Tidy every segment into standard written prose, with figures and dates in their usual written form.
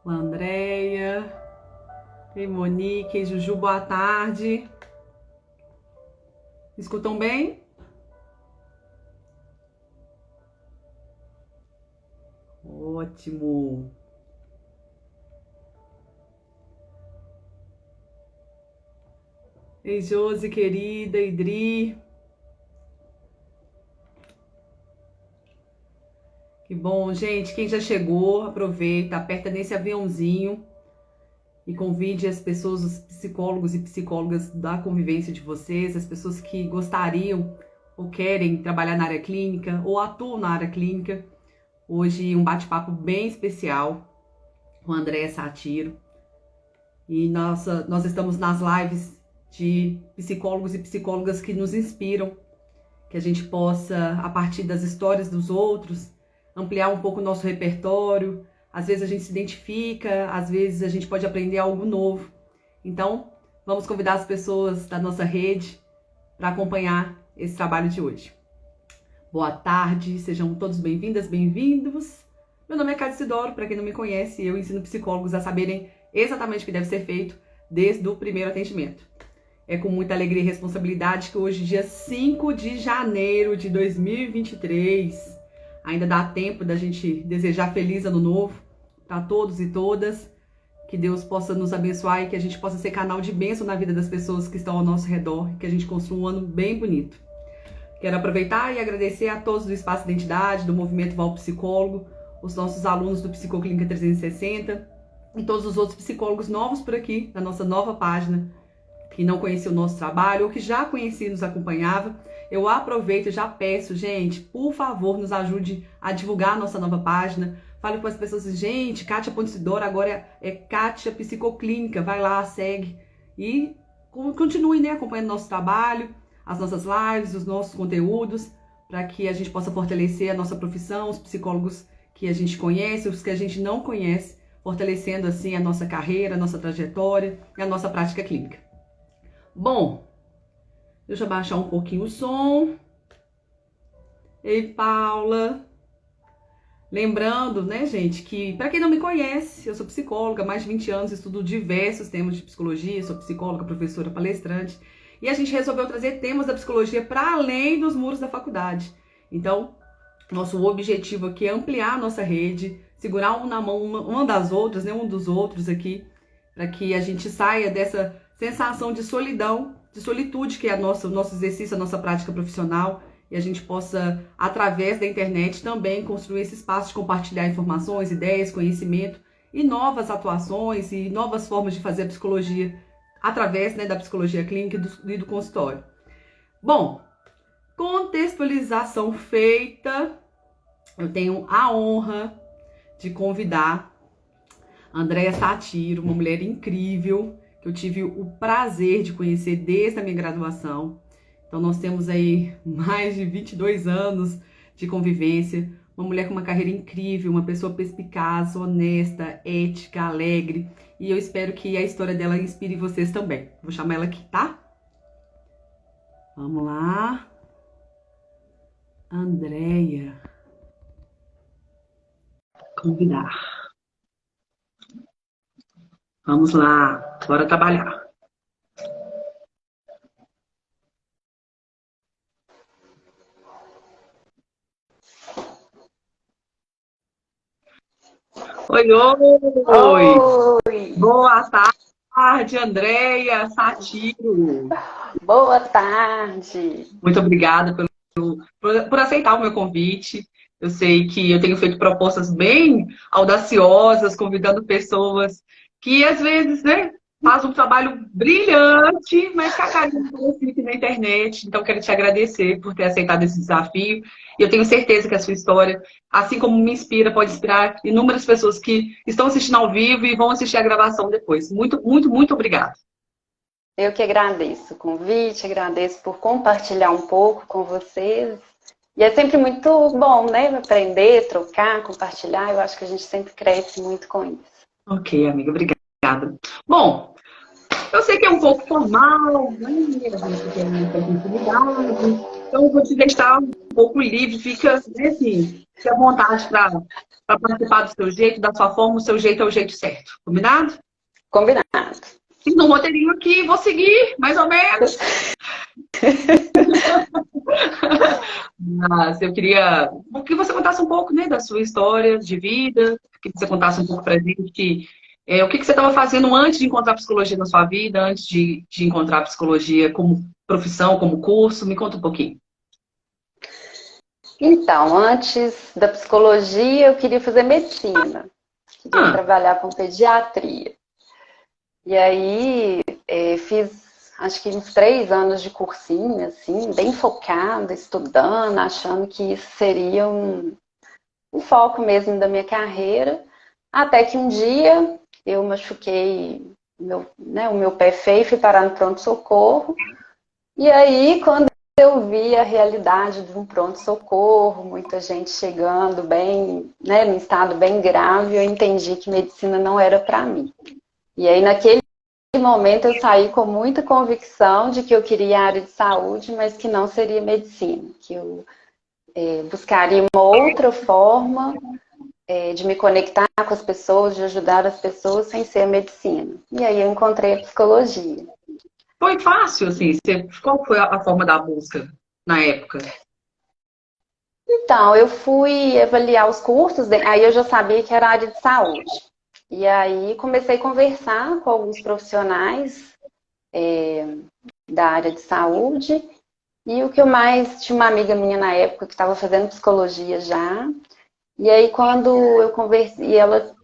com a Andréia. Ei, Monique, Juju, boa tarde. Me escutam bem? Ótimo. Ei, Josi, querida, Idri. Que bom, gente. Quem já chegou, aproveita, aperta nesse aviãozinho e convide as pessoas, os psicólogos e psicólogas da convivência de vocês, as pessoas que gostariam ou querem trabalhar na área clínica ou atuam na área clínica. Hoje um bate-papo bem especial com a Andréia Satiro. E nós estamos nas lives de psicólogos e psicólogas que nos inspiram, que a gente possa, a partir das histórias dos outros, ampliar um pouco o nosso repertório. Às vezes a gente se identifica, às vezes a gente pode aprender algo novo. Então, vamos convidar as pessoas da nossa rede para acompanhar esse trabalho de hoje. Boa tarde, sejam todos bem-vindas, bem-vindos. Meu nome é Cátia Isidoro, para quem não me conhece, eu ensino psicólogos a saberem exatamente o que deve ser feito desde o primeiro atendimento. É com muita alegria e responsabilidade que hoje, dia 5 de janeiro de 2023, ainda dá tempo da gente desejar feliz ano novo para todos e todas, que Deus possa nos abençoar e que a gente possa ser canal de bênção na vida das pessoas que estão ao nosso redor, que a gente construa um ano bem bonito. Quero aproveitar e agradecer a todos do Espaço Identidade, do Movimento Val Psicólogo, os nossos alunos do Psicoclínica 360 e todos os outros psicólogos novos por aqui, na nossa nova página, que não conhecia o nosso trabalho ou que já conhecia e nos acompanhava. Eu aproveito e já peço, gente, por favor, nos ajude a divulgar a nossa nova página. Fale para as pessoas, gente, Kátia Ponte Isidoro agora é Kátia Psicoclínica. Vai lá, segue e continue, né, acompanhando o nosso trabalho, as nossas lives, os nossos conteúdos, para que a gente possa fortalecer a nossa profissão, os psicólogos que a gente conhece, os que a gente não conhece, fortalecendo assim a nossa carreira, a nossa trajetória e a nossa prática clínica. Bom, deixa eu baixar um pouquinho o som. Ei, Paula. Lembrando, né, gente, que para quem não me conhece, eu sou psicóloga, há mais de 20 anos, estudo diversos temas de psicologia, sou psicóloga, professora, palestrante, e a gente resolveu trazer temas da psicologia para além dos muros da faculdade. Então, nosso objetivo aqui é ampliar a nossa rede, segurar um na mão uma das outras, né, um dos outros aqui, para que a gente saia dessa sensação de solidão, de solitude, que é o nosso exercício, a nossa prática profissional, e a gente possa, através da internet, também construir esse espaço de compartilhar informações, ideias, conhecimento e novas atuações e novas formas de fazer a psicologia através, né, da psicologia clínica e do consultório. Bom, contextualização feita, eu tenho a honra de convidar a Andréia Satiro, uma mulher incrível, que eu tive o prazer de conhecer desde a minha graduação. Então nós temos aí mais de 22 anos de convivência, uma mulher com uma carreira incrível, uma pessoa perspicaz, honesta, ética, alegre, e eu espero que a história dela inspire vocês também. Vou chamar ela aqui, tá? Vamos lá. Andréia. Convidar. Vamos lá, bora trabalhar. Oi, oi! Oi! Boa tarde, Andréia Satiro. Boa tarde! Muito obrigada por aceitar o meu convite. Eu sei que eu tenho feito propostas bem audaciosas, convidando pessoas que às vezes, né, fazem um trabalho brilhante, mas que a carinha não fica na internet. Então, quero te agradecer por ter aceitado esse desafio. E eu tenho certeza que a sua história, assim como me inspira, pode inspirar inúmeras pessoas que estão assistindo ao vivo e vão assistir a gravação depois. Muito, muito, muito obrigada. Eu que agradeço o convite, agradeço por compartilhar um pouco com vocês. E é sempre muito bom, né? Aprender, trocar, compartilhar. Eu acho que a gente sempre cresce muito com isso. Ok, amiga, obrigada. Bom, eu sei que é um pouco formal, né? A gente tem muita intimidade, Então, eu vou te deixar um pouco livre, fica assim, fica à vontade para participar do seu jeito, da sua forma, o seu jeito é o jeito certo. Combinado? Combinado. Fiz um roteirinho aqui, vou seguir, mais ou menos. Mas eu queria que você contasse um pouco, né, da sua história de vida, que você contasse um pouco pra gente o que você estava fazendo antes de encontrar psicologia na sua vida, antes de encontrar psicologia como profissão, como curso. Me conta um pouquinho. Então, antes da psicologia, eu queria fazer medicina. Queria Ah, trabalhar com pediatria. E aí, fiz, acho que uns 3 anos de cursinho, assim, bem focada, estudando, achando que isso seria um foco mesmo da minha carreira. Até que um dia, eu machuquei o meu pé feio, fui parar no pronto-socorro. E aí, quando eu vi a realidade de um pronto-socorro, muita gente chegando bem, né, num estado bem grave, eu entendi que medicina não era para mim. E aí, naquele momento, eu saí com muita convicção de que eu queria a área de saúde, mas que não seria medicina, que eu buscaria uma outra forma de me conectar com as pessoas, de ajudar as pessoas sem ser a medicina. E aí eu encontrei a psicologia. foi fácil, assim. Qual foi a forma da busca na época? Então, eu fui avaliar os cursos, aí eu já sabia que era área de saúde. E aí comecei a conversar com alguns profissionais da área de saúde. E o que eu mais... Tinha uma amiga minha na época que estava fazendo psicologia já. E aí quando eu conversei, ela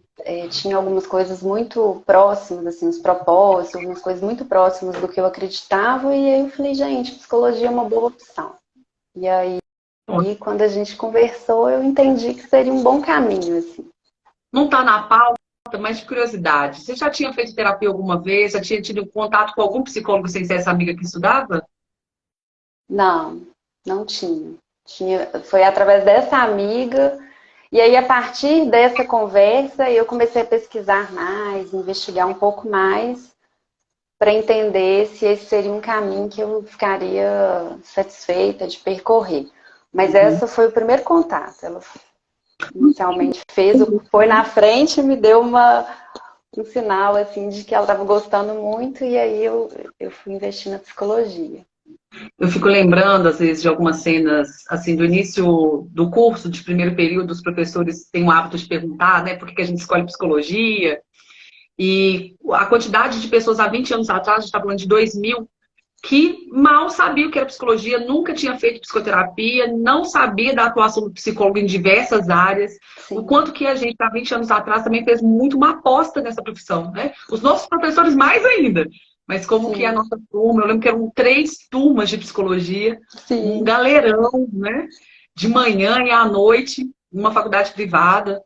tinha algumas coisas muito próximas, assim, os propósitos, algumas coisas muito próximas do que eu acreditava. E aí eu falei, gente, psicologia é uma boa opção. E aí, quando a gente conversou, eu entendi que seria um bom caminho, assim. Não está na pauta, mas de curiosidade. Você já tinha feito terapia alguma vez? Já tinha tido contato com algum psicólogo sem ser essa amiga que estudava? Não, não tinha. Foi através dessa amiga. E aí, a partir dessa conversa, eu comecei a pesquisar mais, investigar um pouco mais, para entender se esse seria um caminho que eu ficaria satisfeita de percorrer. Mas Uhum. esse foi o primeiro contato. Ela inicialmente foi na frente e me deu um sinal assim de que ela estava gostando muito, e aí eu fui investir na psicologia. Eu fico lembrando, às vezes, de algumas cenas, assim, do início do curso, de primeiro período, os professores têm o hábito de perguntar, né, por que a gente escolhe psicologia. E a quantidade de pessoas há 20 anos atrás, a gente está falando de 2000, que mal sabia o que era psicologia, nunca tinha feito psicoterapia, não sabia da atuação do psicólogo em diversas áreas. O Sim, quanto que a gente, há 20 anos atrás, também fez muito uma aposta nessa profissão, né? Os nossos professores mais ainda. Mas como que a sim, nossa turma, eu lembro que eram 3 turmas de psicologia, um sim. galerão, né? De manhã e à noite, numa faculdade privada.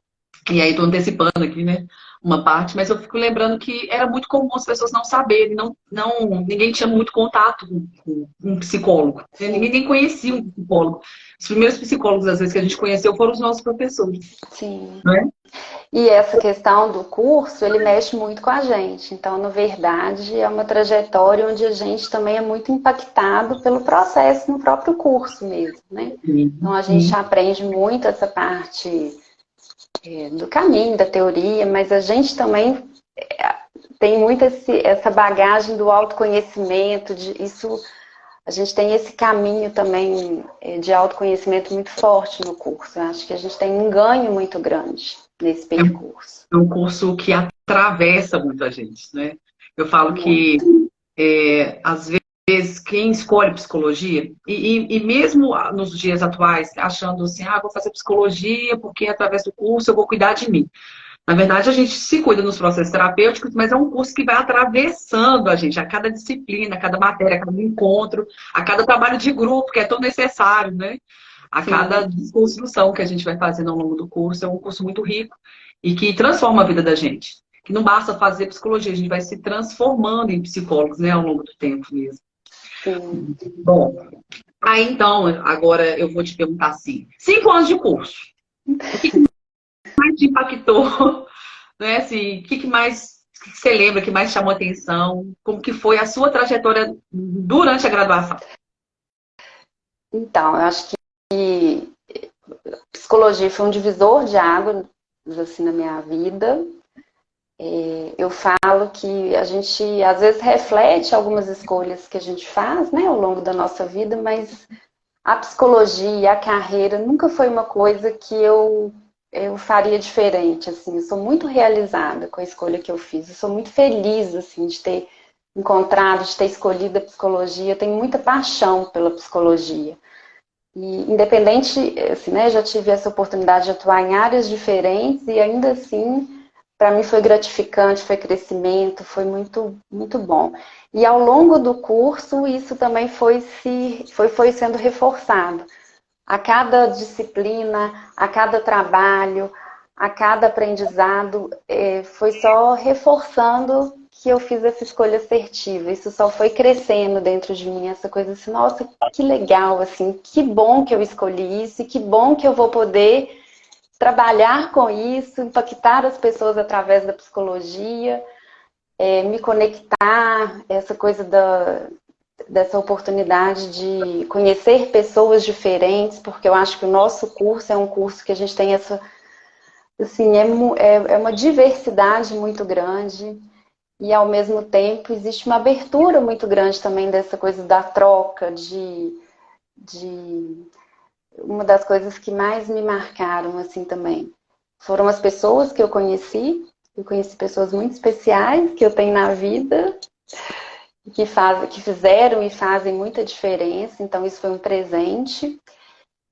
E aí estou antecipando aqui, né? Uma parte, mas eu fico lembrando que era muito comum as pessoas não saberem, ninguém tinha muito contato com um psicólogo, né? Ninguém Sim, nem conhecia um psicólogo. Os primeiros psicólogos, às vezes, que a gente conheceu foram os nossos professores, sim. né? E essa questão do curso, ele mexe muito com a gente. Então, na verdade, é uma trajetória onde a gente também é muito impactado pelo processo no próprio curso mesmo, né? Então, Sim, a gente sim. aprende muito essa parte do caminho, da teoria, mas a gente também tem muito essa bagagem do autoconhecimento, a gente tem esse caminho também de autoconhecimento muito forte no curso. Eu acho que a gente tem um ganho muito grande nesse percurso. É um curso que atravessa muito a gente, né? Eu falo que, Muito. às vezes, quem escolhe psicologia, e mesmo nos dias atuais, achando assim, vou fazer psicologia porque através do curso eu vou cuidar de mim. Na verdade, a gente se cuida nos processos terapêuticos, mas é um curso que vai atravessando a gente, a cada disciplina, a cada matéria, a cada encontro, a cada trabalho de grupo, que é tão necessário, né? A cada Sim, desconstrução que a gente vai fazendo ao longo do curso. É um curso muito rico e que transforma a vida da gente. Que não basta fazer psicologia, a gente vai se transformando em psicólogos, né, ao longo do tempo mesmo. sim. Bom, aí então, agora eu vou te perguntar assim: 5 anos de curso, o que mais te impactou? Né? Assim, o que você lembra que mais chamou atenção? Como que foi a sua trajetória durante a graduação? Então, eu acho que psicologia foi um divisor de águas assim, na minha vida. Eu falo que a gente, às vezes, reflete algumas escolhas que a gente faz, né, ao longo da nossa vida, mas a psicologia, a carreira, nunca foi uma coisa que eu faria diferente, assim. Eu sou muito realizada com a escolha que eu fiz. Eu sou muito feliz, assim, de ter encontrado, de ter escolhido a psicologia. Eu tenho muita paixão pela psicologia. E independente, assim, né, já tive essa oportunidade de atuar em áreas diferentes e ainda assim, para mim foi gratificante, foi crescimento, foi muito, muito bom. E ao longo do curso, isso também foi sendo reforçado. A cada disciplina, a cada trabalho, a cada aprendizado, foi só reforçando que eu fiz essa escolha assertiva. Isso só foi crescendo dentro de mim, essa coisa assim, nossa, que legal, assim, que bom que eu escolhi isso e que bom que eu vou poder trabalhar com isso, impactar as pessoas através da psicologia, me conectar, essa coisa dessa oportunidade de conhecer pessoas diferentes, porque eu acho que o nosso curso é um curso que a gente tem essa, assim, é uma diversidade muito grande e ao mesmo tempo existe uma abertura muito grande também dessa coisa da troca, de uma das coisas que mais me marcaram assim também foram as pessoas que eu conheci pessoas muito especiais que eu tenho na vida que fizeram e fazem muita diferença, então isso foi um presente.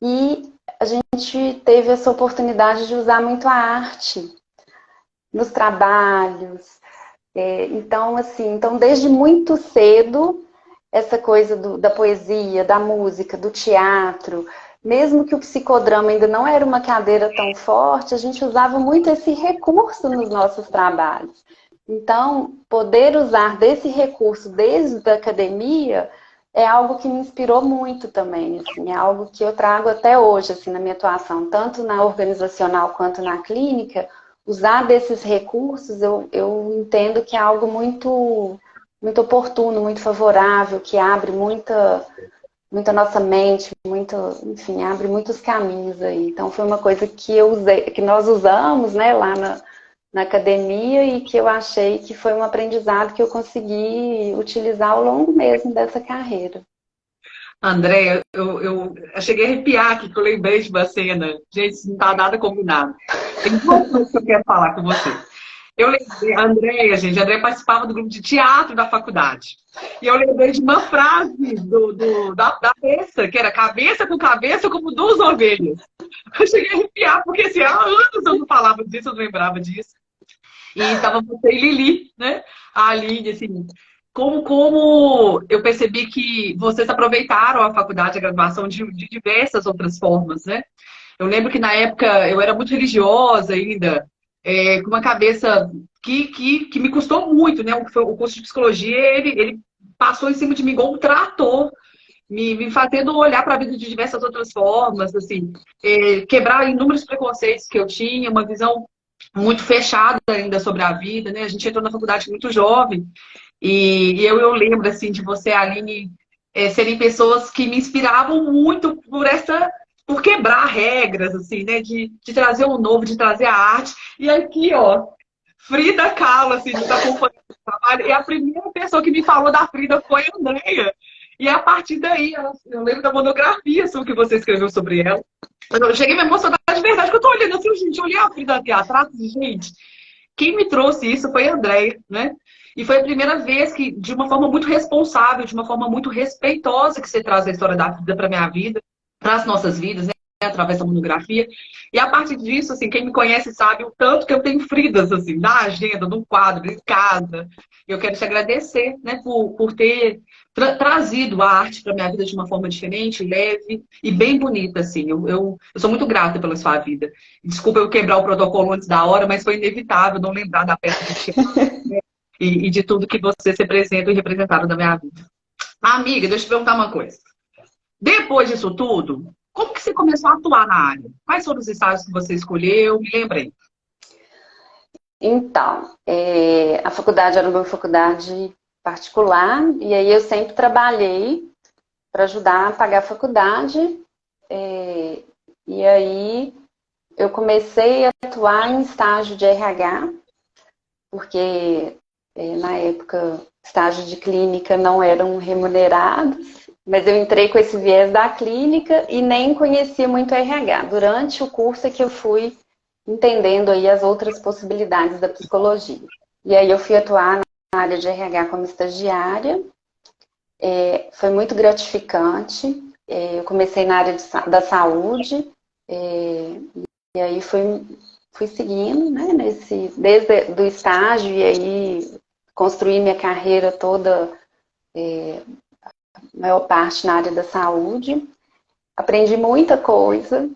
E a gente teve essa oportunidade de usar muito a arte nos trabalhos. Então, assim, então desde muito cedo, essa coisa da poesia, da música, do teatro, mesmo que o psicodrama ainda não era uma cadeira tão forte, a gente usava muito esse recurso nos nossos trabalhos. Então, poder usar desse recurso desde a academia é algo que me inspirou muito também, assim, é algo que eu trago até hoje, assim, na minha atuação, tanto na organizacional quanto na clínica, usar desses recursos, eu entendo que é algo muito, muito oportuno, muito favorável, que abre muita nossa mente, muito, enfim, abre muitos caminhos aí. Então, foi uma coisa que eu usei, que nós usamos, né, lá na academia e que eu achei que foi um aprendizado que eu consegui utilizar ao longo mesmo dessa carreira. Andréia, eu cheguei a arrepiar aqui, que eu lembrei de uma cena. Gente, isso não tá nada combinado. Tem duas coisas que eu quero falar com você. Eu lembrei, a Andréia, gente, a Andréia participava do grupo de teatro da faculdade. E eu lembrei de uma frase da peça, que era cabeça com cabeça como duas ovelhas. Eu cheguei a arrepiar, porque assim, há anos eu não falava disso, eu não lembrava disso. E tava você e Lili, né? A Aline, assim, como eu percebi que vocês aproveitaram a faculdade, a graduação de diversas outras formas, né? Eu lembro que na época eu era muito religiosa ainda, com uma cabeça que me custou muito, né? O curso de psicologia, ele passou em cima de mim igual um trator, me fazendo olhar para a vida de diversas outras formas, assim, quebrar inúmeros preconceitos que eu tinha, uma visão muito fechada ainda sobre a vida, né? A gente entrou na faculdade muito jovem e eu lembro, assim, de você, Aline, serem pessoas que me inspiravam muito por quebrar regras, assim, né? De trazer o novo, de trazer a arte. E aqui, ó, Frida Kahlo, assim, nos acompanhando no trabalho. E a primeira pessoa que me falou da Frida foi a Andrea. E a partir daí, eu lembro da monografia sobre o que você escreveu sobre ela. Eu cheguei a me emocionar de verdade, que eu tô olhando assim, gente, eu olhei a Frida aqui atrás, e, gente, quem me trouxe isso foi a Andrea, né? E foi a primeira vez que, de uma forma muito responsável, de uma forma muito respeitosa, que você traz a história da vida para minha vida, para as nossas vidas, né? Através da monografia. E a partir disso, assim, quem me conhece sabe o tanto que eu tenho Fridas, assim, na agenda, no quadro, em casa. Eu quero te agradecer, né, por ter trazido a arte para minha vida de uma forma diferente, leve e bem bonita, assim. Eu sou muito grata pela sua vida. Desculpa eu quebrar o protocolo antes da hora, mas foi inevitável não lembrar da peça de teatro, né, e de tudo que vocês representam e representaram na minha vida. Amiga, deixa eu te perguntar uma coisa. Depois disso tudo, como que você começou a atuar na área? Quais foram os estágios que você escolheu? Me lembrei. Então, a faculdade era uma faculdade particular, e aí eu sempre trabalhei para ajudar a pagar a faculdade. E aí eu comecei a atuar em estágio de RH, porque na época estágios de clínica não eram remunerados, mas eu entrei com esse viés da clínica e nem conhecia muito RH. Durante o curso é que eu fui entendendo aí as outras possibilidades da psicologia. E aí eu fui atuar na área de RH como estagiária. Foi muito gratificante. Eu comecei na área da saúde, e aí fui seguindo, né, desde do estágio, e aí construí minha carreira toda, a maior parte na área da saúde. Aprendi muita coisa,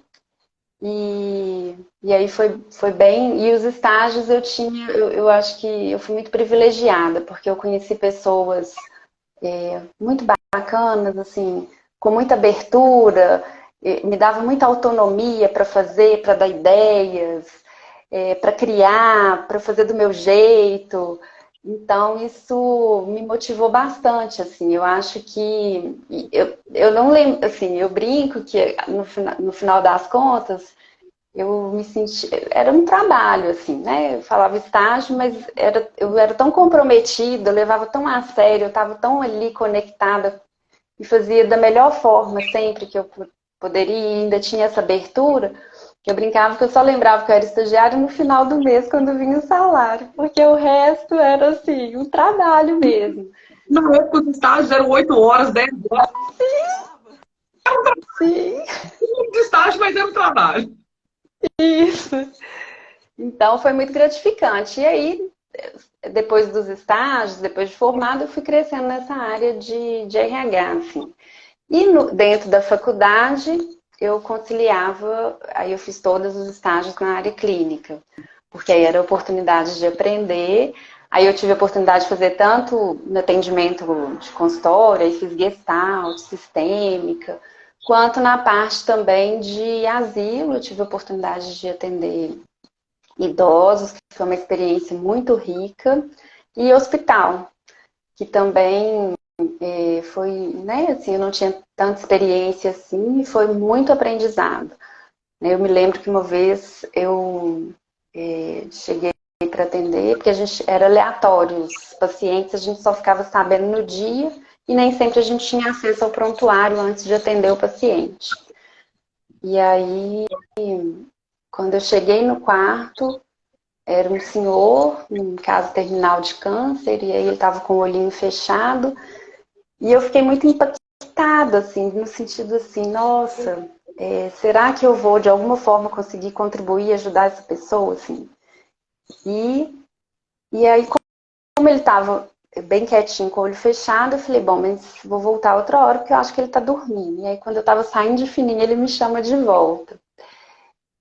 e aí foi bem. E os estágios eu acho que eu fui muito privilegiada, porque eu conheci pessoas muito bacanas, assim, com muita abertura, me dava muita autonomia para fazer, para dar ideias, para criar, para fazer do meu jeito. Então, isso me motivou bastante, assim. Eu acho que... Eu não lembro, assim, eu brinco que no final das contas, eu me senti... Era um trabalho, assim, né? Eu falava estágio, mas eu era tão comprometida, eu levava tão a sério, eu estava tão ali conectada e fazia da melhor forma sempre que eu poderia, e ainda tinha essa abertura, que eu brincava que eu só lembrava que eu era estagiária no final do mês, quando vinha o salário, porque o resto era, assim, um trabalho mesmo. Na época, os estágios eram 8 horas, 10 horas. Sim, De estágio, mas era um trabalho. isso. Então, foi muito gratificante. E aí, depois dos estágios, depois de formada, eu fui crescendo nessa área de RH, assim. E dentro da faculdade, eu conciliava, aí eu fiz todos os estágios na área clínica, porque aí era a oportunidade de aprender. Aí eu tive a oportunidade de fazer tanto no atendimento de consultório, aí fiz gestalt, sistêmica, quanto na parte também de asilo. Eu tive a oportunidade de atender idosos, que foi uma experiência muito rica, e hospital, que também foi, né, assim, eu não tinha tanta experiência assim, e foi muito aprendizado. Eu me lembro que uma vez eu cheguei para atender, porque a gente era aleatório, os pacientes a gente só ficava sabendo no dia, e nem sempre a gente tinha acesso ao prontuário antes de atender o paciente. E aí, quando eu cheguei no quarto, era um senhor, em caso terminal de câncer, e aí ele estava com o olhinho fechado, e eu fiquei muito impactada, assim, no sentido assim, nossa, será que eu vou de alguma forma conseguir contribuir e ajudar essa pessoa, assim? E aí, como ele estava bem quietinho, com o olho fechado, eu falei, bom, mas vou voltar outra hora, porque eu acho que ele está dormindo. E aí, quando eu estava saindo de fininho, ele me chama de volta.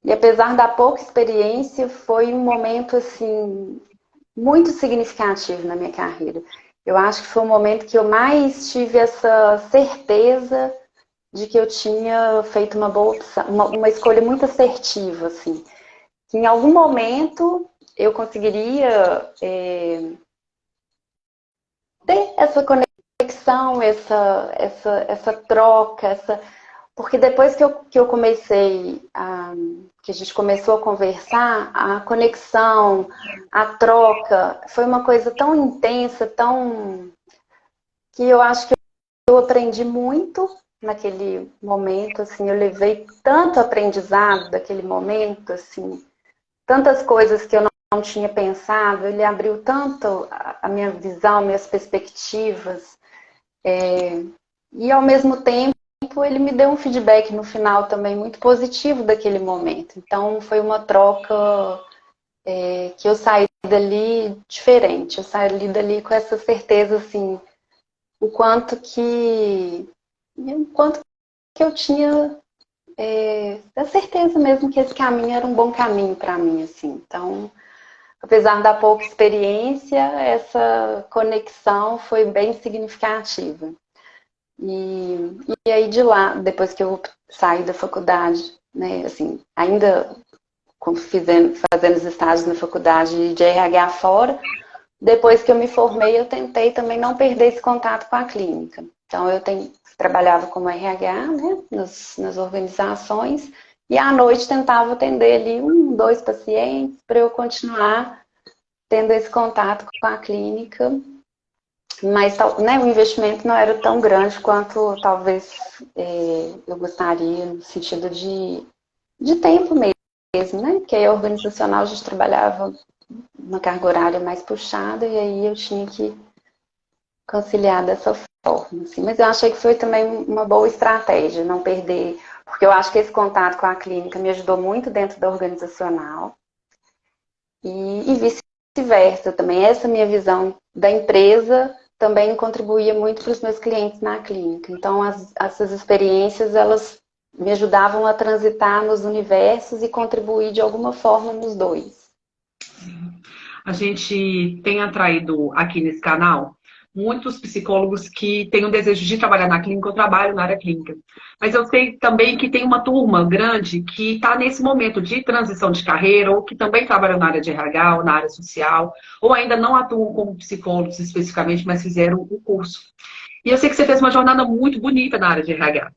E apesar da pouca experiência, foi um momento, assim, muito significativo na minha carreira. Eu acho que foi o momento que eu mais tive essa certeza de que eu tinha feito uma boa opção, uma escolha muito assertiva, assim. Que em algum momento eu conseguiria ter essa conexão, essa troca, porque depois que eu comecei, que a gente começou a conversar, a conexão, a troca, foi uma coisa tão intensa, que eu acho que eu aprendi muito naquele momento, assim, eu levei tanto aprendizado daquele momento, assim, tantas coisas que eu não tinha pensado, ele abriu tanto a minha visão, minhas perspectivas, e ao mesmo tempo ele me deu um feedback no final também muito positivo daquele momento. Então foi uma troca que eu saí dali diferente, eu saí dali com essa certeza, assim, o quanto que eu tinha a certeza mesmo que esse caminho era um bom caminho para mim, assim. Então, apesar da pouca experiência, essa conexão foi bem significativa. E aí de lá, depois que eu saí da faculdade, né, assim, ainda fazendo os estágios na faculdade de RH fora, depois que eu me formei, eu tentei também não perder esse contato com a clínica. Então, eu tenho trabalhava como RH, né, nas organizações, e à noite tentava atender ali 1, 2 pacientes para eu continuar tendo esse contato com a clínica, mas né, o investimento não era tão grande quanto talvez eu gostaria, no sentido de tempo mesmo, né? Porque aí a organizacional a gente trabalhava uma carga horária mais puxada e aí eu tinha que conciliar dessa forma. Assim. Mas eu achei que foi também uma boa estratégia, não perder, porque eu acho que esse contato com a clínica me ajudou muito dentro da organizacional e vice-versa também. Essa minha visão da empresa também contribuía muito para os meus clientes na clínica. Então, essas experiências, elas me ajudavam a transitar nos universos e contribuir de alguma forma nos dois. A gente tem atraído aqui nesse canal muitos psicólogos que têm o desejo de trabalhar na clínica ou trabalham na área clínica. Mas eu sei também que tem uma turma grande que está nesse momento de transição de carreira ou que também trabalham na área de RH ou na área social ou ainda não atuam como psicólogos especificamente, mas fizeram o curso. E eu sei que você fez uma jornada muito bonita na área de RH.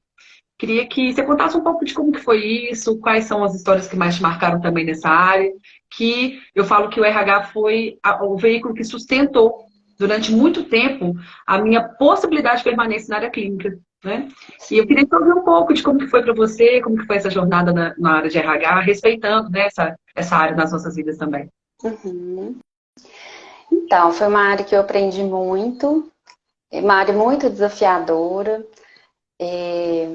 Queria que você contasse um pouco de como que foi isso, quais são as histórias que mais te marcaram também nessa área, que eu falo que o RH foi o veículo que sustentou durante muito tempo a minha possibilidade de permanência na área clínica, né? E eu queria saber um pouco de como que foi para você, como que foi essa jornada na área de RH, respeitando, né, essa área nas nossas vidas também. Uhum. Então, foi uma área que eu aprendi muito, uma área muito desafiadora.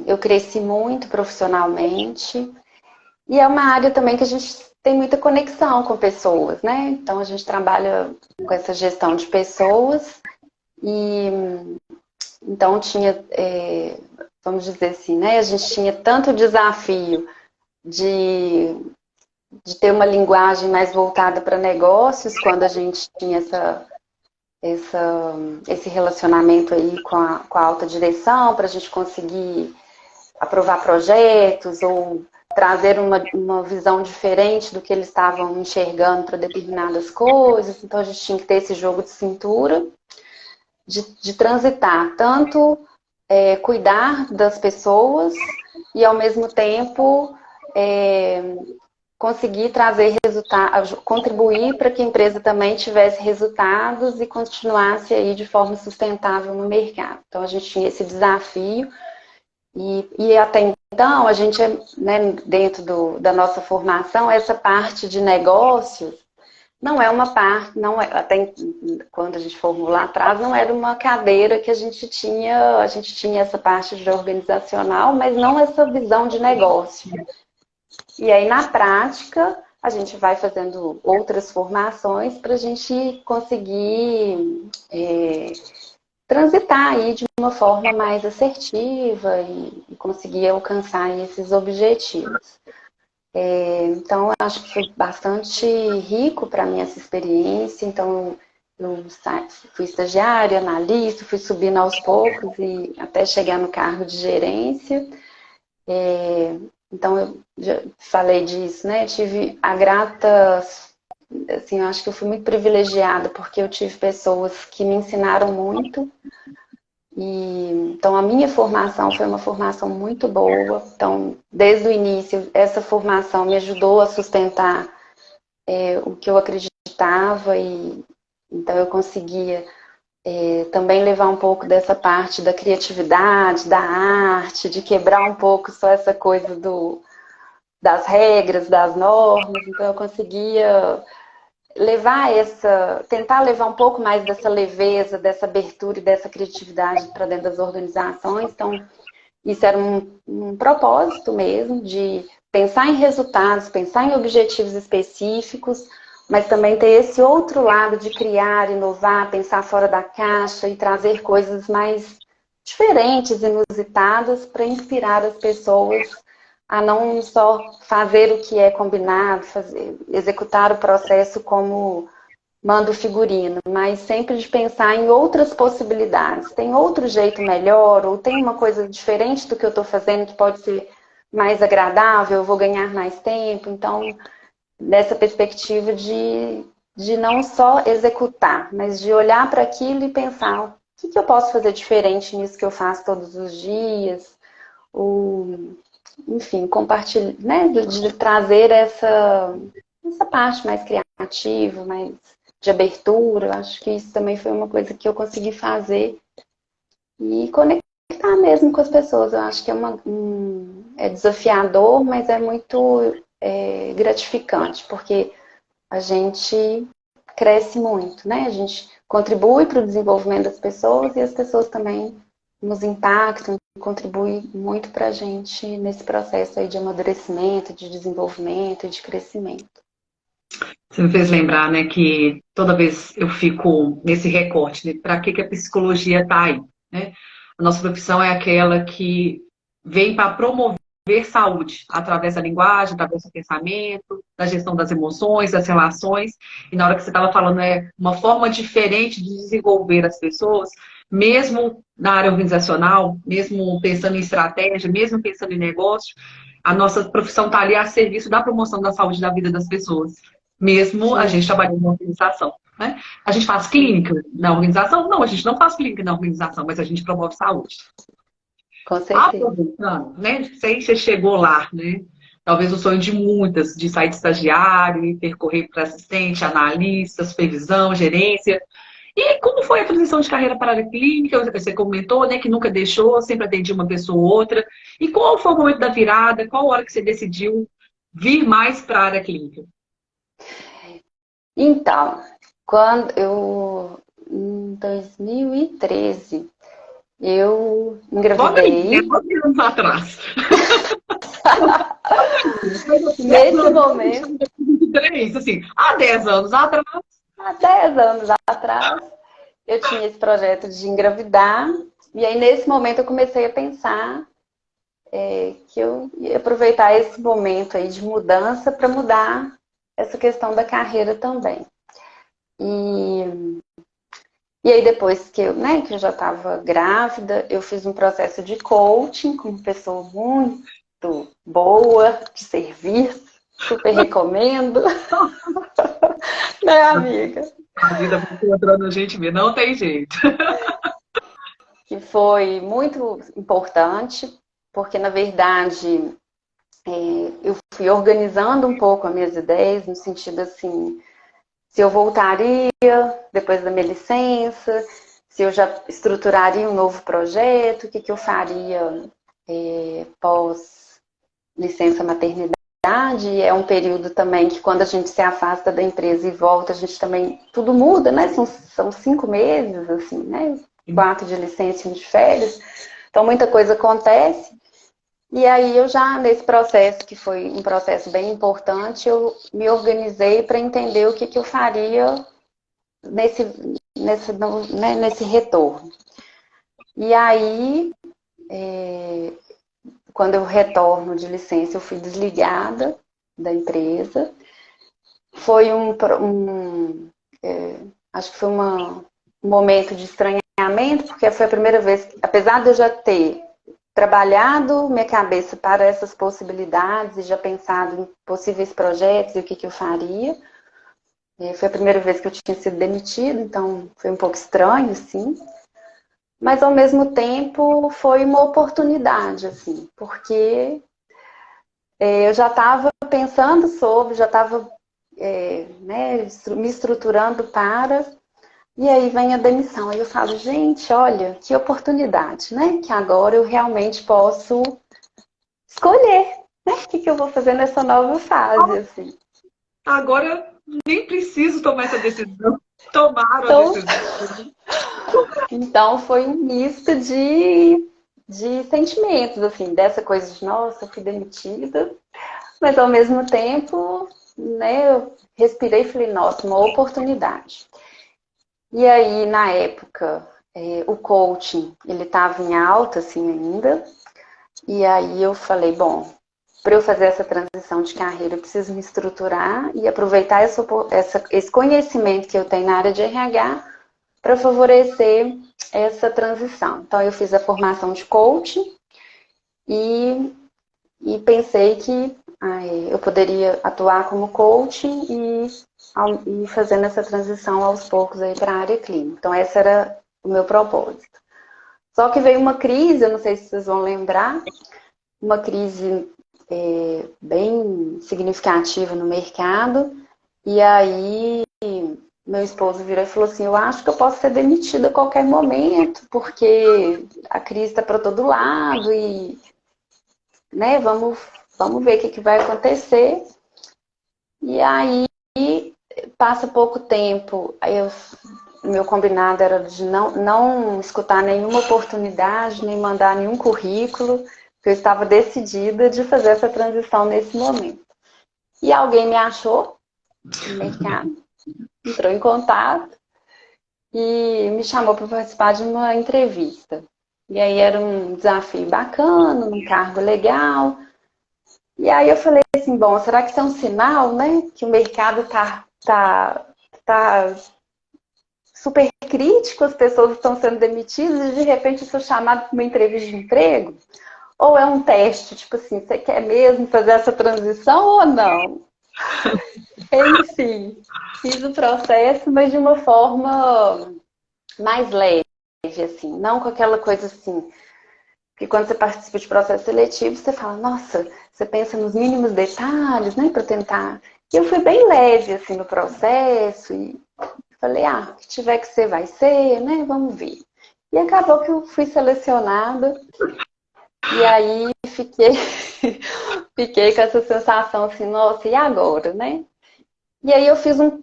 Eu cresci muito profissionalmente e é uma área também que a gente tem muita conexão com pessoas, né? Então a gente trabalha com essa gestão de pessoas e então tinha, vamos dizer assim, né? A gente tinha tanto desafio de, de ter uma linguagem mais voltada para negócios, quando a gente tinha esse relacionamento aí com a alta direção, para a gente conseguir aprovar projetos ou trazer uma visão diferente do que eles estavam enxergando para determinadas coisas. Então, a gente tinha que ter esse jogo de cintura, de transitar, tanto cuidar das pessoas e, ao mesmo tempo, conseguir trazer resultados, contribuir para que a empresa também tivesse resultados e continuasse aí de forma sustentável no mercado. Então, a gente tinha esse desafio e até então, a gente, né, dentro da nossa formação, essa parte de negócios não é uma parte, não é, até quando a gente formou lá atrás, não era uma cadeira que a gente tinha essa parte de organizacional, mas não essa visão de negócio. E aí, na prática, a gente vai fazendo outras formações para a gente conseguir transitar aí de uma forma mais assertiva e conseguir alcançar esses objetivos. Então, eu acho que foi bastante rico para mim essa experiência. Então, eu fui estagiária, analista, fui subindo aos poucos e até chegar no cargo de gerência. Então, eu já falei disso, né? Tive a grata, assim, eu acho que eu fui muito privilegiada porque eu tive pessoas que me ensinaram muito. Então, a minha formação foi uma formação muito boa. Então, desde o início, essa formação me ajudou a sustentar o que eu acreditava e então eu conseguia também levar um pouco dessa parte da criatividade, da arte, de quebrar um pouco só essa coisa das regras, das normas. Então, eu conseguia tentar levar um pouco mais dessa leveza, dessa abertura e dessa criatividade para dentro das organizações. Então, isso era um propósito mesmo de pensar em resultados, pensar em objetivos específicos, mas também ter esse outro lado de criar, inovar, pensar fora da caixa e trazer coisas mais diferentes, inusitadas, para inspirar as pessoas a não só fazer o que é combinado, executar o processo como manda o figurino, mas sempre de pensar em outras possibilidades. Tem outro jeito melhor, ou tem uma coisa diferente do que eu estou fazendo que pode ser mais agradável, eu vou ganhar mais tempo. Então, nessa perspectiva de não só executar, mas de olhar para aquilo e pensar que eu posso fazer diferente nisso que eu faço todos os dias? Enfim, compartilhar, né, de trazer essa parte mais criativa, mais de abertura. Eu acho que isso também foi uma coisa que eu consegui fazer e conectar mesmo com as pessoas. Eu acho que é desafiador, mas é muito gratificante, porque a gente cresce muito, né? A gente contribui para o desenvolvimento das pessoas e as pessoas também nos impactam, contribuem muito para a gente nesse processo aí de amadurecimento, de desenvolvimento e de crescimento. Você me fez lembrar, né, que toda vez eu fico nesse recorte, né, para que a psicologia está aí, né? A nossa profissão é aquela que vem para promover saúde através da linguagem, através do pensamento, da gestão das emoções, das relações. E na hora que você estava falando, é uma forma diferente de desenvolver as pessoas, mesmo na área organizacional, mesmo pensando em estratégia, mesmo pensando em negócio, a nossa profissão está ali a serviço da promoção da saúde da vida das pessoas, mesmo a Sim, gente trabalhando na organização. Né? A gente faz clínica na organização? Não, a gente não faz clínica na organização, mas a gente promove saúde. com certeza. Aproveitando, né? Sei que você chegou lá, né? Talvez o sonho de muitas, de sair de estagiário e percorrer para assistente, analista, supervisão, gerência. E como foi a transição de carreira para a área clínica? Você comentou, né, que nunca deixou, sempre atendia uma pessoa ou outra. E qual foi o momento da virada? Qual hora que você decidiu vir mais para a área clínica? Então, em 2013, eu Olha aí, né? engravidei. 9 anos atrás. Nesse momento, 23, assim, há 10 anos atrás. há 10 anos atrás, eu tinha esse projeto de engravidar. E aí, nesse momento, eu comecei a pensar que eu ia aproveitar esse momento aí de mudança para mudar essa questão da carreira também. E aí, depois que eu já estava grávida, eu fiz um processo de coaching com uma pessoa muito boa, de serviço, super recomendo, né, amiga? A vida vai encontrando a gente mesmo, não tem jeito. Que foi muito importante, porque, na verdade, eu fui organizando um pouco as minhas ideias, no sentido assim, se eu voltaria depois da minha licença, se eu já estruturaria um novo projeto, o que eu faria pós licença maternidade. É um período também que quando a gente se afasta da empresa e volta, a gente também, tudo muda, né? São 5 meses, assim, né? 4 de licença e 1 de férias. Então, muita coisa acontece. E aí, eu já, nesse processo, que foi um processo bem importante, eu me organizei para entender o que eu faria nesse retorno. E aí, quando eu retorno de licença, eu fui desligada da empresa. Foi acho que foi um momento de estranhamento, porque foi a primeira vez, apesar de eu já ter trabalhado minha cabeça para essas possibilidades e já pensado em possíveis projetos e o que eu faria, foi a primeira vez que eu tinha sido demitida, então foi um pouco estranho, assim. Mas, ao mesmo tempo, foi uma oportunidade, assim, porque eu já estava pensando sobre, já estava me estruturando para, e aí vem a demissão. Aí eu falo, gente, olha, que oportunidade, né? Que agora eu realmente posso escolher, né? O que eu vou fazer nessa nova fase, assim. Agora nem preciso tomar essa decisão. Tomaram a Então, decisão. então foi um misto de sentimentos, assim, dessa coisa de, nossa, eu fui demitida, mas ao mesmo tempo, né, eu respirei e falei, nossa, uma oportunidade. E aí, na época, o coaching, ele estava em alta, assim, ainda, e aí eu falei, bom, para eu fazer essa transição de carreira, eu preciso me estruturar e aproveitar esse conhecimento que eu tenho na área de RH para favorecer essa transição. Então, eu fiz a formação de coaching e pensei que eu poderia atuar como coaching e fazendo essa transição aos poucos aí para a área clínica. Então, essa era o meu propósito. Só que veio uma crise, eu não sei se vocês vão lembrar, uma crise bem significativa no mercado, e aí meu esposo virou e falou assim, eu acho que eu posso ser demitida a qualquer momento, porque a crise está para todo lado e, né, vamos ver o que vai acontecer. E aí passa pouco tempo, meu combinado era de não escutar nenhuma oportunidade, nem mandar nenhum currículo, porque eu estava decidida de fazer essa transição nesse momento. E alguém me achou no mercado, entrou em contato e me chamou para participar de uma entrevista. E aí era um desafio bacana, um cargo legal. E aí eu falei assim, bom, será que isso é um sinal, né? Que o mercado tá super crítico, as pessoas estão sendo demitidas e de repente eu sou chamada para uma entrevista de emprego? Ou é um teste, tipo assim, você quer mesmo fazer essa transição ou não? Enfim, fiz o processo, mas de uma forma mais leve, assim, não com aquela coisa assim, que quando você participa de processo seletivo, você fala, nossa, você pensa nos mínimos detalhes, né, para tentar. E eu fui bem leve, assim, no processo e falei, o que tiver que ser, vai ser, né, vamos ver. E acabou que eu fui selecionada e aí fiquei com essa sensação assim, nossa, e agora, né? E aí eu fiz um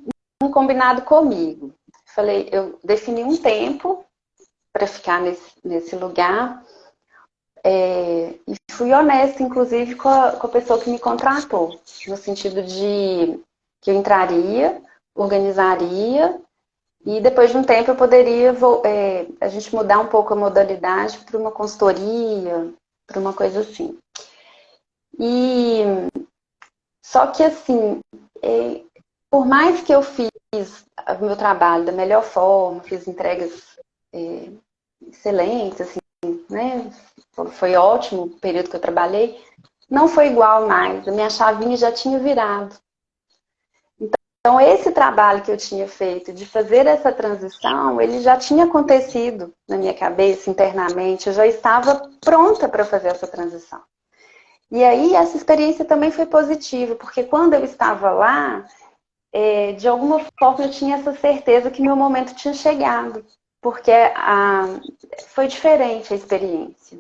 combinado comigo. Falei, eu defini um tempo para ficar nesse lugar. E fui honesta, inclusive, com a pessoa que me contratou, no sentido de que eu entraria, organizaria, e depois de um tempo eu poderia a gente mudar um pouco a modalidade para uma consultoria, para uma coisa assim. E só que assim, por mais que eu fiz o meu trabalho da melhor forma, fiz entregas excelentes, assim, né? Foi ótimo o período que eu trabalhei. Não foi igual mais. A minha chavinha já tinha virado. Então, esse trabalho que eu tinha feito de fazer essa transição, ele já tinha acontecido na minha cabeça, internamente. Eu já estava pronta para fazer essa transição. E aí, essa experiência também foi positiva, porque quando eu estava lá, de alguma forma eu tinha essa certeza que meu momento tinha chegado. Porque foi diferente a experiência.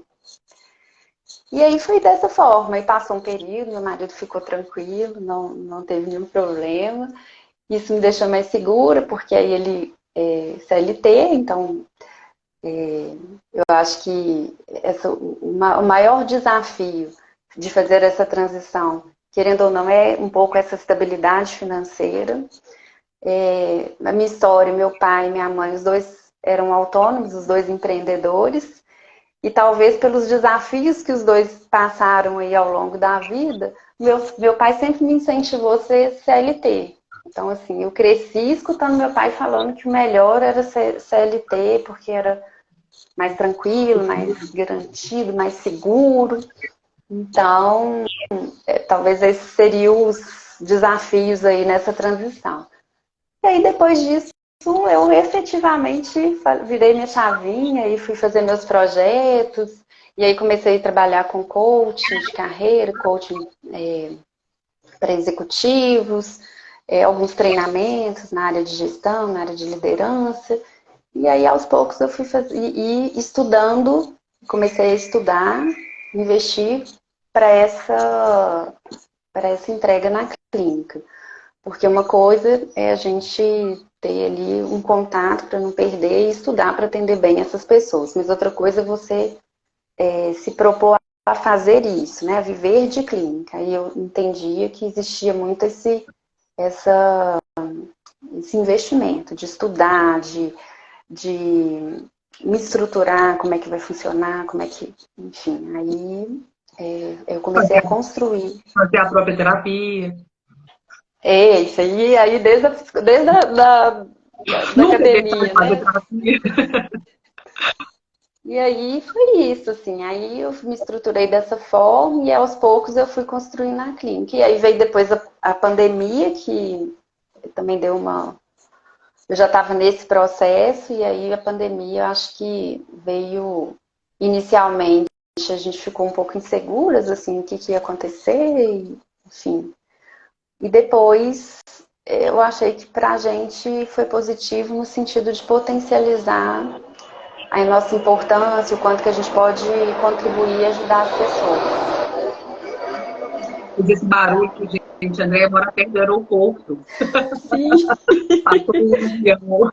E aí foi dessa forma, e passou um período, meu marido ficou tranquilo, não teve nenhum problema. Isso me deixou mais segura, porque aí ele é CLT, então eu acho que o maior desafio de fazer essa transição, querendo ou não, é um pouco essa estabilidade financeira. Na minha história, meu pai e minha mãe, os dois eram autônomos, os dois empreendedores, e talvez pelos desafios que os dois passaram aí ao longo da vida, meu pai sempre me incentivou a ser CLT. Então, assim, eu cresci escutando meu pai falando que o melhor era ser CLT, porque era mais tranquilo, mais garantido, mais seguro. Então, talvez esses seriam os desafios aí nessa transição. E aí, depois disso, eu efetivamente virei minha chavinha e fui fazer meus projetos. E aí comecei a trabalhar com coaching de carreira, coaching para executivos, alguns treinamentos na área de gestão, na área de liderança. E aí, aos poucos, eu fui estudando, comecei a estudar, investir para essa entrega na clínica. Porque uma coisa é a gente ter ali um contato para não perder e estudar para atender bem essas pessoas. Mas outra coisa é você se propor a fazer isso, né? A viver de clínica. E eu entendia que existia muito esse investimento de estudar, de me estruturar, como é que vai funcionar, como é que... Enfim, aí eu comecei a construir. Fazer a própria terapia. Isso aí desde da academia, né? E aí foi isso, assim. Aí eu me estruturei dessa forma e aos poucos eu fui construindo a clínica. E aí veio depois a pandemia, que também deu eu já estava nesse processo e aí a pandemia, eu acho que veio inicialmente, a gente ficou um pouco inseguras, assim, o que ia acontecer, enfim. E depois eu achei que para a gente foi positivo no sentido de potencializar a nossa importância, o quanto que a gente pode contribuir e ajudar as pessoas. Esse barulho que, gente, a Andréia mora perto do aeroporto. Sim. Passou um avião.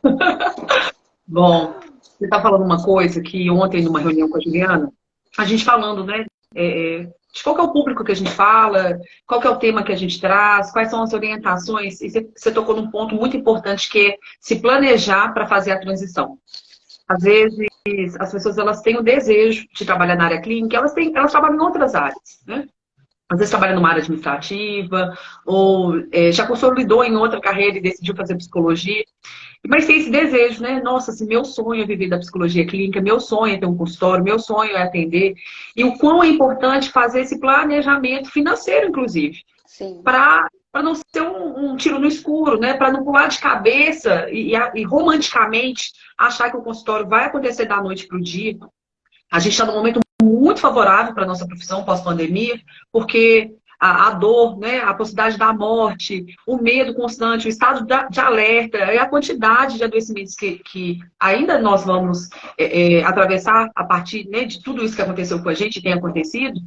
Bom, você está falando uma coisa que ontem, numa reunião com a Juliana, a gente falando, né, de qual que é o público que a gente fala, qual que é o tema que a gente traz, quais são as orientações, e você tocou num ponto muito importante que é se planejar para fazer a transição. Às vezes, as pessoas elas têm o desejo de trabalhar na área clínica, elas trabalham em outras áreas, né? Às vezes trabalha numa área administrativa, ou já consolidou em outra carreira e decidiu fazer psicologia. Mas tem esse desejo, né? Nossa, assim, meu sonho é viver da psicologia clínica, meu sonho é ter um consultório, meu sonho é atender. E o quão é importante fazer esse planejamento financeiro, inclusive, Sim. para não ser um tiro no escuro, né? Para não pular de cabeça e romanticamente achar que o consultório vai acontecer da noite para o dia. A gente está num momento muito favorável para a nossa profissão pós-pandemia, porque a dor, né, a possibilidade da morte, o medo constante, o estado de alerta e a quantidade de adoecimentos que ainda nós vamos atravessar a partir, né, de tudo isso que aconteceu com a gente e tem acontecido,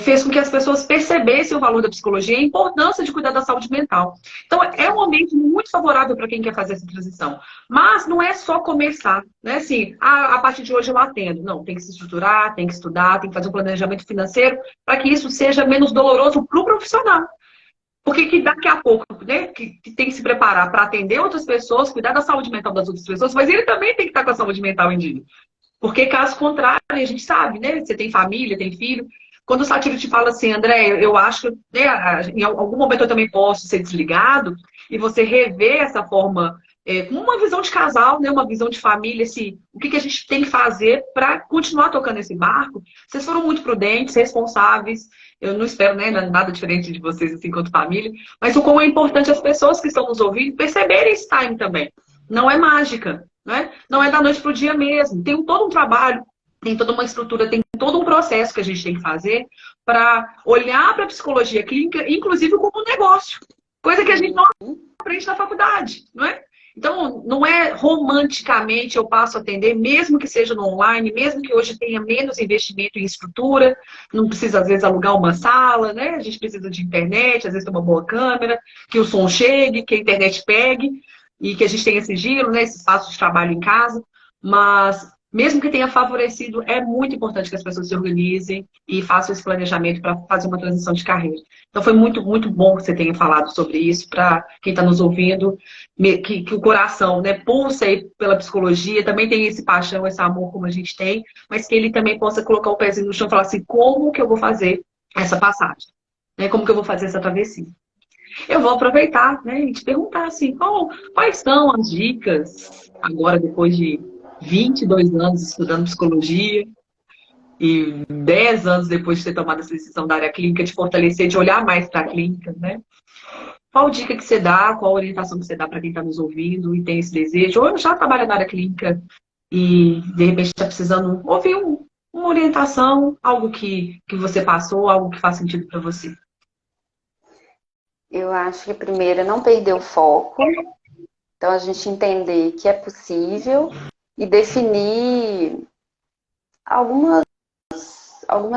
fez com que as pessoas percebessem o valor da psicologia e a importância de cuidar da saúde mental. Então, é um ambiente muito favorável para quem quer fazer essa transição. Mas não é só começar, né? Assim, a partir de hoje eu atendo. Não, tem que se estruturar, tem que estudar, tem que fazer um planejamento financeiro para que isso seja menos doloroso para o profissional. Porque que daqui a pouco, né, que tem que se preparar para atender outras pessoas, cuidar da saúde mental das outras pessoas, mas ele também tem que estar com a saúde mental em dia. Porque caso contrário, a gente sabe, né? Você tem família, tem filho. Quando o Satiro te fala assim, André, eu acho que em algum momento eu também posso ser desligado, e você rever essa forma, com uma visão de casal, né, uma visão de família, assim, o que a gente tem que fazer para continuar tocando esse barco. Vocês foram muito prudentes, responsáveis. Eu não espero, né, nada diferente de vocês, assim, enquanto família. Mas o quão é importante as pessoas que estão nos ouvindo perceberem esse time também. Não é mágica, né? Não é da noite para o dia mesmo. Tem todo um trabalho, tem toda uma estrutura, tem todo um processo que a gente tem que fazer para olhar para a psicologia clínica, inclusive como um negócio. Coisa que a gente não aprende na faculdade, não é? Então, não é romanticamente eu passo a atender, mesmo que seja no online, mesmo que hoje tenha menos investimento em estrutura, não precisa, às vezes, alugar uma sala, né? A gente precisa de internet, às vezes ter uma boa câmera, que o som chegue, que a internet pegue, e que a gente tenha esse giro, né? Esse espaço de trabalho em casa, mas mesmo que tenha favorecido, é muito importante que as pessoas se organizem e façam esse planejamento para fazer uma transição de carreira. Então, foi muito, muito bom que você tenha falado sobre isso para quem está nos ouvindo, que o coração, né, pulsa aí pela psicologia, também tem esse paixão, esse amor como a gente tem, mas que ele também possa colocar o pezinho no chão e falar assim, como que eu vou fazer essa passagem? Né? Como que eu vou fazer essa travessia? Eu vou aproveitar, né, e te perguntar assim, quais são as dicas agora, depois de 22 anos estudando psicologia e 10 anos depois de ter tomado essa decisão da área clínica, de fortalecer, de olhar mais para a clínica, né? Qual dica que você dá, qual orientação que você dá para quem está nos ouvindo e tem esse desejo, ou já trabalha na área clínica e de repente está precisando ouvir uma orientação, algo que você passou, algo que faz sentido para você? Eu acho que primeiro é não perder o foco. Então, a gente entender que é possível e definir algumas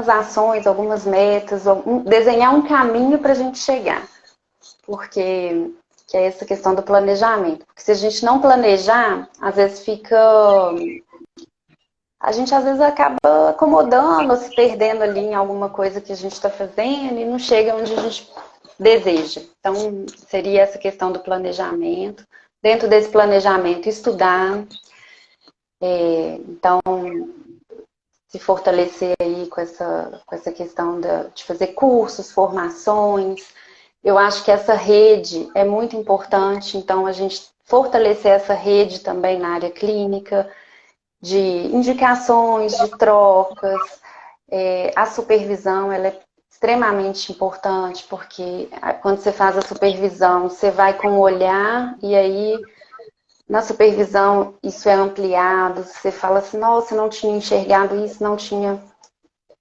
ações, algumas metas, desenhar um caminho para a gente chegar. Porque que é essa questão do planejamento. Porque se a gente não planejar, às vezes fica... A gente às vezes acaba acomodando, se perdendo ali em alguma coisa que a gente está fazendo e não chega onde a gente deseja. Então, seria essa questão do planejamento. Dentro desse planejamento, estudar. Então, se fortalecer aí com essa questão de fazer cursos, formações. Eu acho que essa rede é muito importante, então a gente fortalecer essa rede também na área clínica, de indicações, de trocas. A supervisão, ela é extremamente importante, porque quando você faz a supervisão, você vai com o olhar e aí na supervisão isso é ampliado, você fala assim, nossa, eu não tinha enxergado isso, não tinha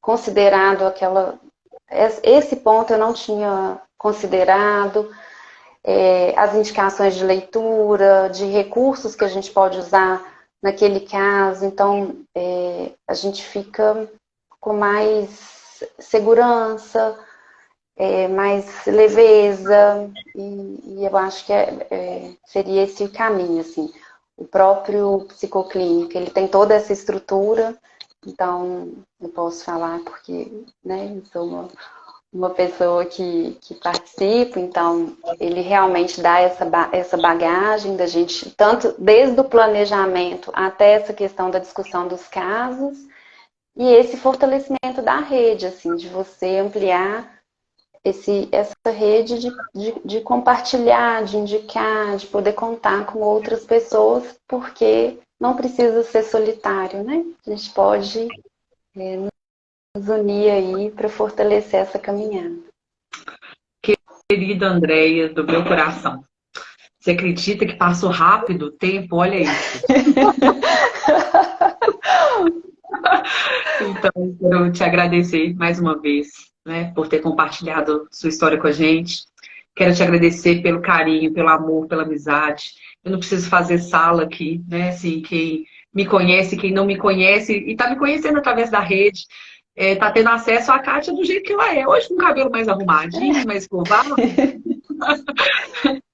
considerado esse ponto eu não tinha considerado, as indicações de leitura, de recursos que a gente pode usar naquele caso, então a gente fica com mais segurança, mais leveza, e eu acho que seria esse o caminho, assim. O próprio psicoclínica, ele tem toda essa estrutura, então eu posso falar porque, né, eu sou uma pessoa que participa, então ele realmente dá essa bagagem da gente, tanto desde o planejamento até essa questão da discussão dos casos, e esse fortalecimento da rede, assim, de você ampliar essa rede de compartilhar, de indicar, de poder contar com outras pessoas, porque não precisa ser solitário, né? A gente pode nos unir aí para fortalecer essa caminhada. Querida Andréia, do meu coração, você acredita que passou rápido o tempo? Olha isso. Então, eu quero te agradecer mais uma vez, né, por ter compartilhado sua história com a gente. Quero te agradecer pelo carinho, pelo amor, pela amizade. Eu não preciso fazer sala aqui, né? Assim, quem me conhece, quem não me conhece e está me conhecendo através da rede, está tendo acesso à Kátia do jeito que ela é. Hoje com o cabelo mais arrumadinho, mais escovado,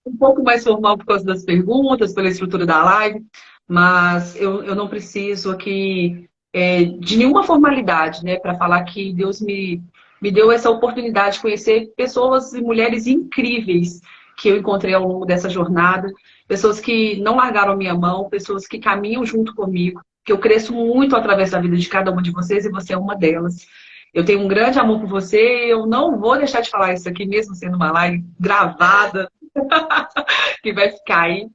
um pouco mais formal por causa das perguntas, pela estrutura da live, mas eu não preciso aqui de nenhuma formalidade, né, para falar que Deus me deu essa oportunidade de conhecer pessoas e mulheres incríveis que eu encontrei ao longo dessa jornada, pessoas que não largaram a minha mão, pessoas que caminham junto comigo, que eu cresço muito através da vida de cada uma de vocês e você é uma delas. Eu tenho um grande amor por você, eu não vou deixar de falar isso aqui, mesmo sendo uma live gravada, que vai ficar aí.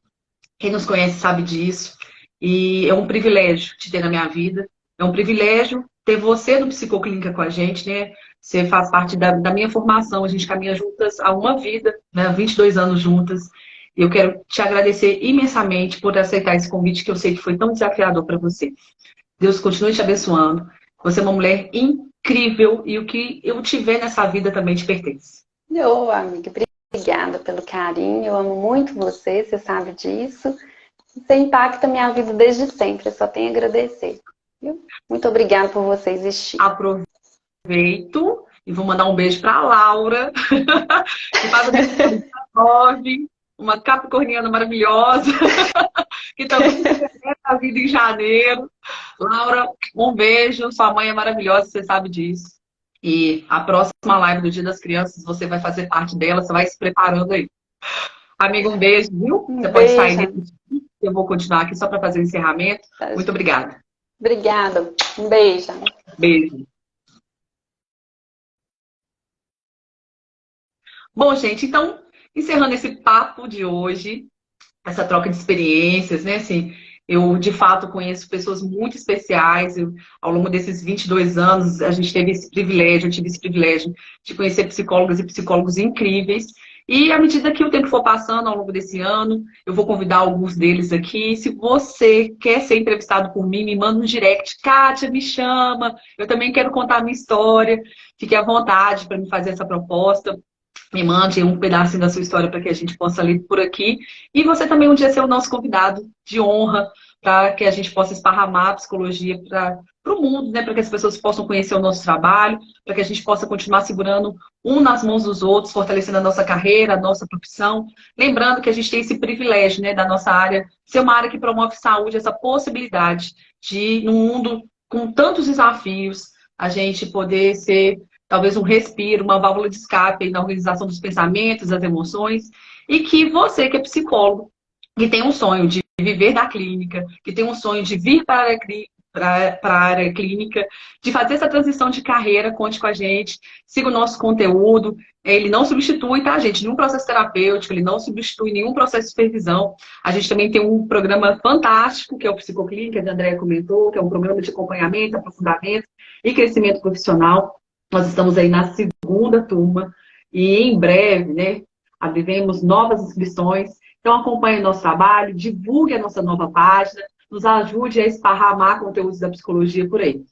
Quem nos conhece sabe disso. E é um privilégio te ter na minha vida. É um privilégio ter você no Psicoclínica com a gente, né? Você faz parte da minha formação. A gente caminha juntas há uma vida, né? 22 anos juntas. E eu quero te agradecer imensamente por aceitar esse convite que eu sei que foi tão desafiador para você. Deus continue te abençoando. Você é uma mulher incrível e o que eu tiver nessa vida também te pertence. Ô, amiga, obrigada pelo carinho. Eu amo muito você, você sabe disso. Você impacta a minha vida desde sempre, eu só tenho a agradecer. Viu? Muito obrigada por você existir. Aproveito e vou mandar um beijo para a Laura, que faz a 9, uma capricorniana maravilhosa, que também começa a vida em janeiro. Laura, um beijo, sua mãe é maravilhosa, você sabe disso. E a próxima live do Dia das Crianças, você vai fazer parte dela, você vai se preparando aí. Amigo, um beijo, viu? Você pode sair desse. Eu vou continuar aqui só para fazer o encerramento. Muito obrigada. Obrigada. Um beijo. Beijo. Bom, gente, então, encerrando esse papo de hoje, essa troca de experiências, né? Assim, eu, de fato, conheço pessoas muito especiais. Ao longo desses 22 anos, a gente teve esse privilégio, eu tive esse privilégio de conhecer psicólogas e psicólogos incríveis. E à medida que o tempo for passando ao longo desse ano, eu vou convidar alguns deles aqui. Se você quer ser entrevistado por mim, me manda um direct. Kátia, me chama. Eu também quero contar a minha história. Fique à vontade para me fazer essa proposta. Me mande um pedacinho da sua história para que a gente possa ler por aqui. E você também um dia ser o nosso convidado de honra para que a gente possa esparramar a psicologia para o mundo, né? Para que as pessoas possam conhecer o nosso trabalho, para que a gente possa continuar segurando um nas mãos dos outros, fortalecendo a nossa carreira, a nossa profissão. Lembrando que a gente tem esse privilégio, né, da nossa área ser uma área que promove saúde, essa possibilidade de, num mundo com tantos desafios, a gente poder ser talvez um respiro, uma válvula de escape na organização dos pensamentos, das emoções, e que você, que é psicólogo, que tem um sonho de viver da clínica, que tem um sonho de vir para a área clínica, de fazer essa transição de carreira, conte com a gente, siga o nosso conteúdo. Ele não substitui, tá, gente, nenhum processo terapêutico, ele não substitui nenhum processo de supervisão. A gente também tem um programa fantástico, que é o Psicoclínica, que a Andrea comentou, que é um programa de acompanhamento, aprofundamento e crescimento profissional. Nós estamos aí na segunda turma e em breve, né, abriremos novas inscrições. Então acompanhe o nosso trabalho, divulgue a nossa nova página, nos ajude a esparramar conteúdos da psicologia por aí.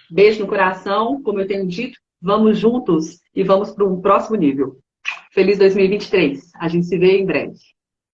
Beijo no coração, como eu tenho dito, vamos juntos e vamos para um próximo nível. Feliz 2023. A gente se vê em breve.